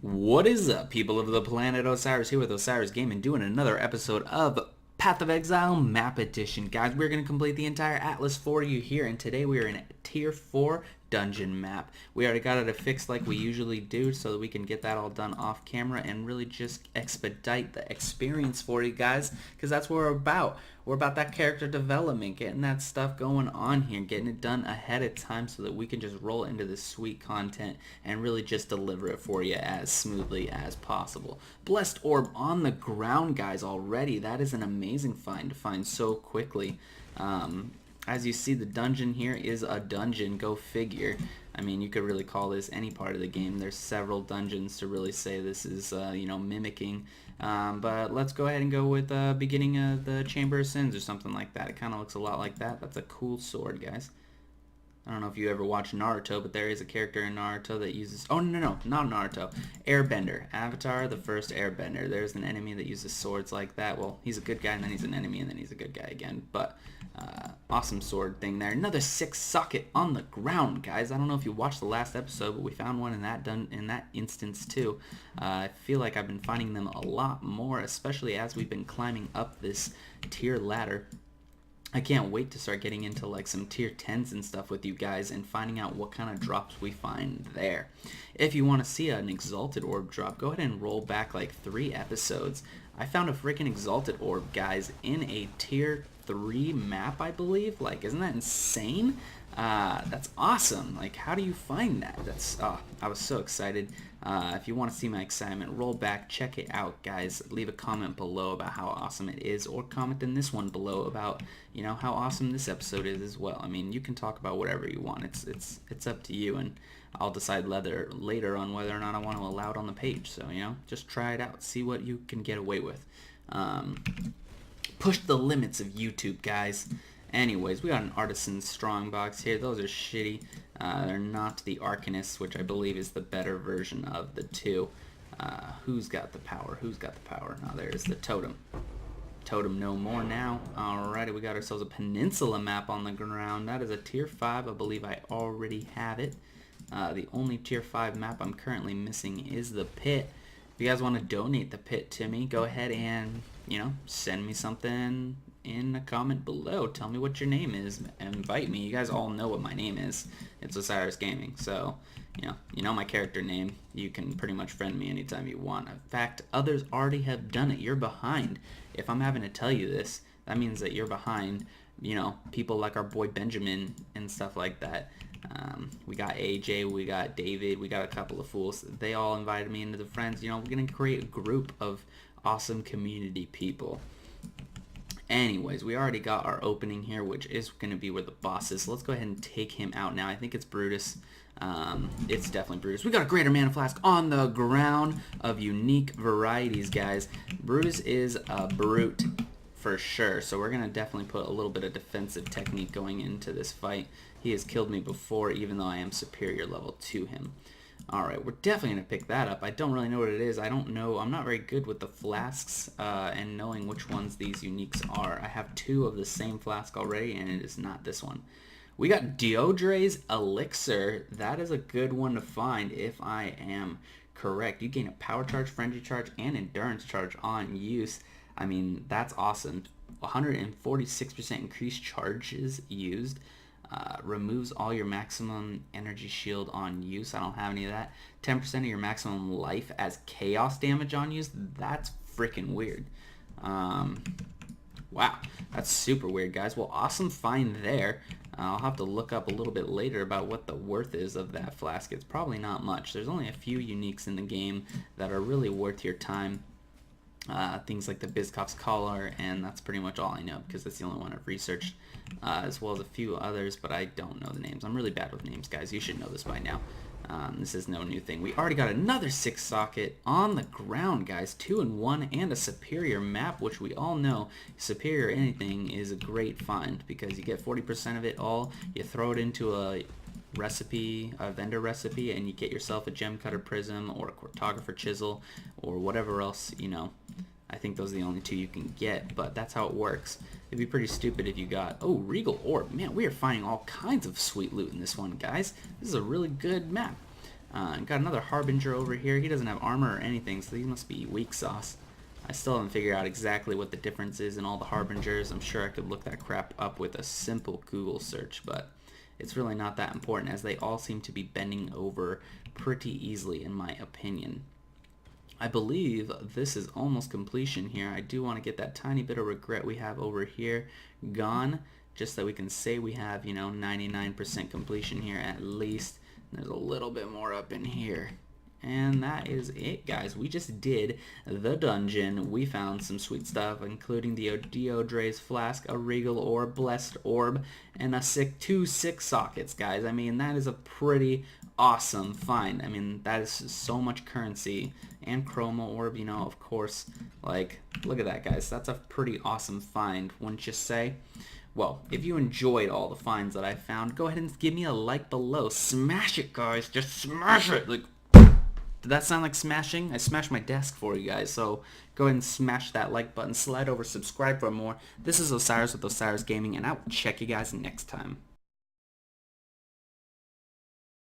What is up, people of the planet? Osiris here with Osiris Gaming, doing another episode of Path of Exile Map Edition. Guys, we're going to complete the entire atlas for you here, and today we are in Tier 4 dungeon map. We already got it fixed like we usually do so that we can get that all done off camera and really just expedite the experience for you guys, because that's what we're about. We're about that character development, getting that stuff going on here, getting it done ahead of time so that we can just roll into this sweet content and really just deliver it for you as smoothly as possible. Blessed Orb on the ground, guys, already. That is an amazing find to find so quickly. As you see, the dungeon here is a dungeon, go figure. I mean, you could really call this any part of the game. There's several dungeons to really say this is, mimicking. But let's go ahead and go with beginning of the Chamber of Sins or something like that. It kind of looks a lot like that. That's a cool sword, guys. I don't know if you ever watched Naruto, but there is a character in Naruto that uses... Oh, no, not Naruto. Airbender. Avatar, the first Airbender. There's an enemy that uses swords like that. Well, he's a good guy, and then he's an enemy, and then he's a good guy again. But, awesome sword thing there. Another 6 socket on the ground, guys. I don't know if you watched the last episode, but we found one in that instance, too. I feel like I've been finding them a lot more, especially as we've been climbing up this tier ladder. I can't wait to start getting into like some tier 10s and stuff with you guys and finding out what kind of drops we find there. If you want to see an Exalted Orb drop, go ahead and roll back like 3 episodes. I found a freaking Exalted Orb, guys, in a tier 3 map, I believe. Like, isn't that insane? That's awesome. Like, how do you find that? I was so excited. If you want to see my excitement, roll back, check it out, guys. Leave a comment below about how awesome it is, or comment in this one below about, how awesome this episode is as well. I mean, you can talk about whatever you want. It's up to you, and I'll decide later on whether or not I want to allow it on the page. So, just try it out. See what you can get away with. Push the limits of YouTube, guys. Anyways, we got an Artisan Strongbox here. Those are shitty. They're not the Arcanists, which I believe is the better version of the two. Who's got the power? Who's got the power? Now there's the Totem. Totem no more now. Alrighty, we got ourselves a Peninsula map on the ground. That is a tier 5. I believe I already have it. The only tier 5 map I'm currently missing is the Pit. If you guys want to donate the Pit to me, go ahead and, send me something in a comment below. Tell me what your name is. Invite me. You guys all know what my name is. It's Osiris Gaming. So, you know my character name. You can pretty much friend me anytime you want. In fact, others already have done it. You're behind. If I'm having to tell you this, that means that you're behind, people like our boy Benjamin and stuff like that. We got AJ, we got David, we got a couple of fools. They all invited me into the friends. We're going to create a group of awesome community people. Anyways, we already got our opening here, which is going to be where the boss is. So let's go ahead and take him out now. I think it's Brutus. It's definitely Brutus. We got a Greater Mana Flask on the ground of unique varieties, guys. Brutus is a brute for sure. So we're going to definitely put a little bit of defensive technique going into this fight. He has killed me before, even though I am superior level to him. Alright, we're definitely going to pick that up. I don't really know what it is. I don't know. I'm not very good with the flasks and knowing which ones these uniques are. I have 2 of the same flask already, and it is not this one. We got Diodre's Elixir. That is a good one to find if I am correct. You gain a power charge, frenzy charge, and endurance charge on use. I mean, that's awesome. 146% increased charges used. Removes all your maximum energy shield on use. I don't have any of that. 10% of your maximum life as chaos damage on use. That's freaking weird. Wow, that's super weird, guys. Well, awesome find there. I'll have to look up a little bit later about what the worth is of that flask. It's probably not much. There's only a few uniques in the game that are really worth your time. Things like the Bizkov's Collar, and that's pretty much all I know because that's the only one I've researched, as well as a few others, but I don't know the names. I'm really bad with names, guys. You should know this by now. This is no new thing. We already got another 6 socket on the ground, guys. 2 in 1 and a superior map, which we all know superior anything is a great find because you get 40% of it all. You throw it into a recipe, a vendor recipe, and you get yourself a gem cutter prism or a cartographer chisel or whatever else, I think those are the only 2 you can get, but that's how it works. It'd be pretty stupid if you got, oh, Regal Orb. Man, we are finding all kinds of sweet loot in this one, guys. This is a really good map. Got another Harbinger over here. He doesn't have armor or anything, so he must be weak sauce. I still haven't figured out exactly what the difference is in all the Harbingers. I'm sure I could look that crap up with a simple Google search, but it's really not that important, as they all seem to be bending over pretty easily in my opinion. I believe this is almost completion here. I do want to get that tiny bit of regret we have over here gone, just so we can say we have, 99% completion here at least. There's a little bit more up in here. And that is it, guys. We just did the dungeon. We found some sweet stuff, including the Deodre's Flask, a Regal Orb, Blessed Orb, and two sick sockets, guys. I mean, that is a pretty awesome find. I mean, that is so much currency. And Chroma Orb, of course. Like, look at that, guys. That's a pretty awesome find, wouldn't you say? Well, if you enjoyed all the finds that I found, go ahead and give me a like below. Smash it, guys. Just smash it. Like, did that sound like smashing? I smashed my desk for you guys, so go ahead and smash that like button. Slide over, subscribe for more. This is Osiris with Osiris Gaming, and I will check you guys next time.